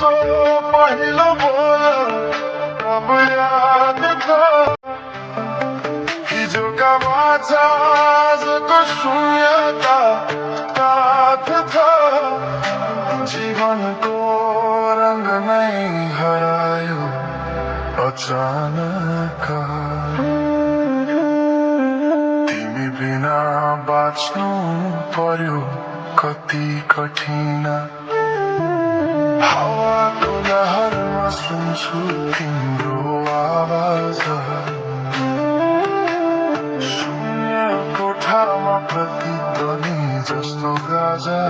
so पहिलो बोल अब याद छ हिजोका बाचा आजको शून्यता काठ छ जीवनको रंग नै हरायो अचानक तिमी बिना बाँच्नु पर्यो कति कठिन हावाको लहरमा सुन्छु तिम्रो आवाज शून्य कोठामा प्रतिध्वनि जस्तो गाजा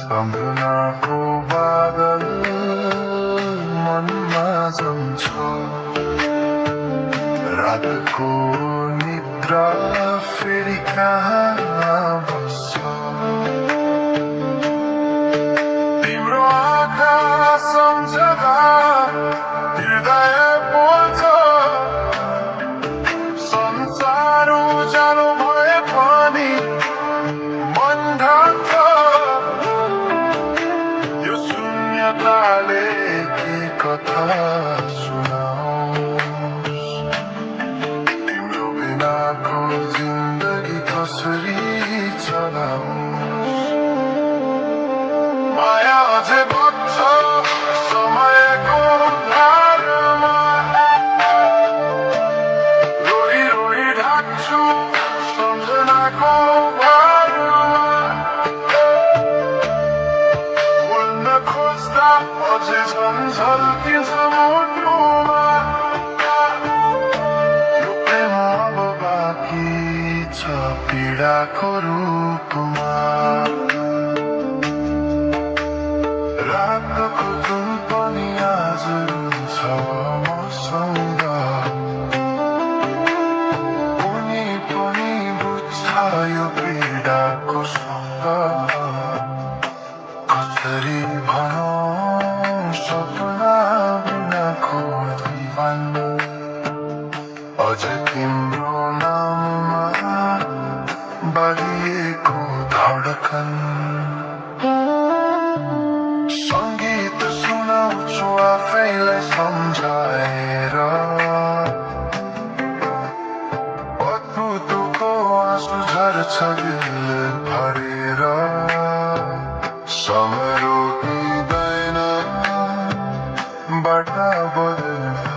सम्झनाको बादल मनमा जम्छ रातको निद्रा फेरि कहाँ बस्छ तिम्रो आँखा सम्झदा हृदय बोल्छ संसार उज्यालो भए पनि मन ढाक्छ यो शून्यताले के कथा सुनाओस् तिम्रो बिनाको जिन्दगी कसरी चलाओस् माया अझै बग्छ समयको धारमा रोही रोही ढाक्छु सम्झनाको भारमा भुल्न खोज्दा अझै झन् झल्किन्छ मुटुमा यो प्रेम अब बाँकी छ पीडाको रूपमा रातको जुन पनि आज छ मसँग उनी पनि बुझ्छ यो पीडाको सँग कसरी भनौँ सपना बिनाको जीवन अझ तिम्रो नाममा बालिएको धडकन संगीत सुनाउँछु आफैलाई सम्झाएर अद्भुतको आँसु झर्छ दिल भरेर समय रोकिँदैन बाटा बदल्छ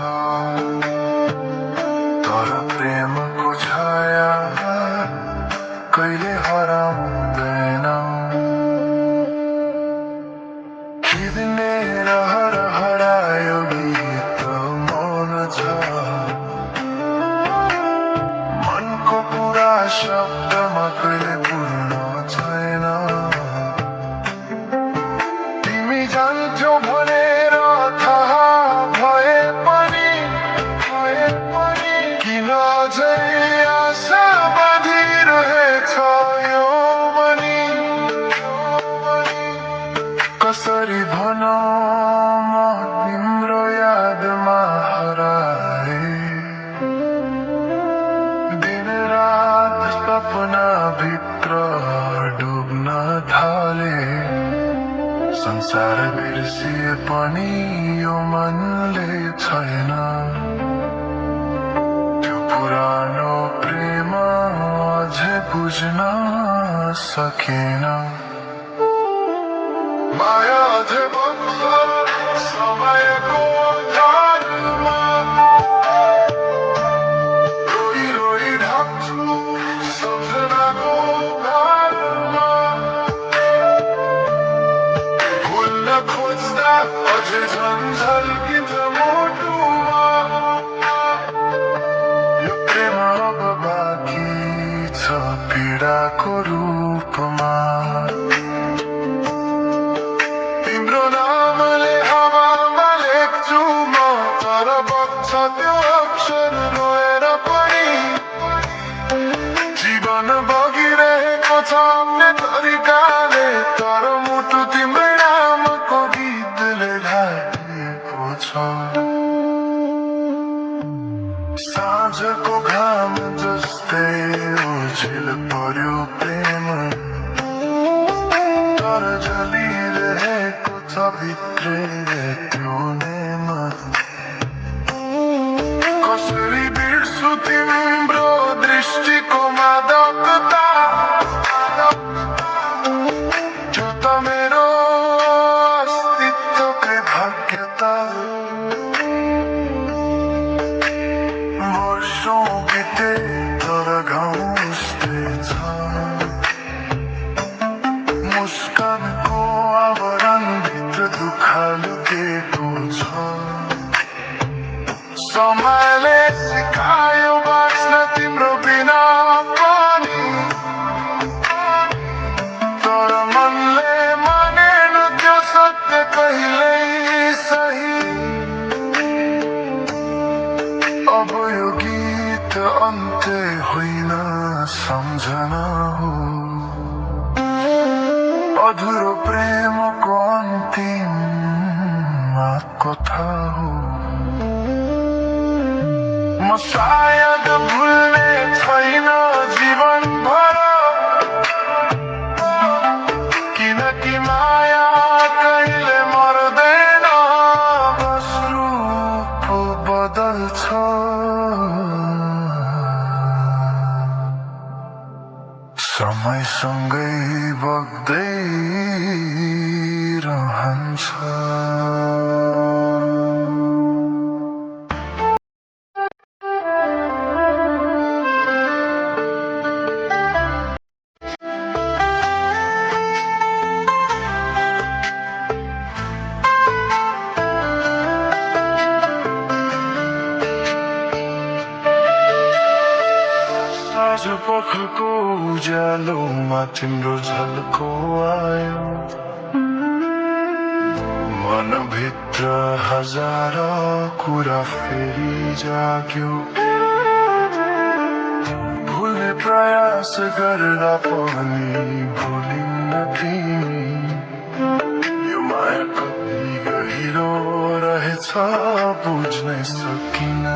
तर प्रेमको छाया कहिले हराउँदैन किदने रहर हरायो गीत मौन छ मनको कुरा शब्दमा कहिले पूर्ण छैन तिमी जान्थ्यौ भनेर थाहा भए पनि किन अझै आशा बाँधिरहेछ यो मनी कसरी भनौँ म तिम्रो यादमा हराए दिन रात सपना भित्र डुब्न थाले संसार बिर्सिए पनि यो मनले छैन त्यो पुरानो प्रेम अझै बुझ्न सकेन माया अझै बग्छ समयको धारमा रोही रोही ढाक्छु सम्झनाको भारमा भुल्न खोज्दा अझै झन् झल्किन्छ मुटुमा यो प्रेम अब बाँकी छ पीडाको रूपमा तिम्रो नामले हावामा लेख्छु म तर बग्छ त्यो अक्षर रोएर पनि जीवन बगिरहेको छ आफ्नै तरिकाले तर मुटु तिम्रै नामको गीतले ढाकिएको छ साँझको घाम जस्तै ओझेल पर्यो प्रेम तर जलिरहेको छ भित्रै पिउने कसरी बिर्सु तिम्रो दृष्टिको मादकता त्यो त मेरो अस्तित्वकै भाग्यता वर्षौं बिते तर घाउ उस्तै छ मुस्कानको आवरणभित्र दुःख लुकेको छ समयले सिकायो बाँच्न तिम्रो बिना पनि तर मनले मानेन त्यो सत्य कहिल्यै सही अब यो गीत अन्त्य होइन सम्झना हो अधुरो प्रेमको अन्तिम कथा हो म सायद भुल्ने छैन जीवनभर किनकि माया कहिले मर्दैन बस रूप बदल्छ समयसँगै बग्दै रहन्छ पखको उज्यालोमा तिम्रो झल्को आयो मनभित्र हजार कुरा फेरि जाग्यो भुल्ने प्रयास गर्दा पनि भुलिन्न तिमी यो माया कति गहिरो रहेछ बुझ्नै सकिन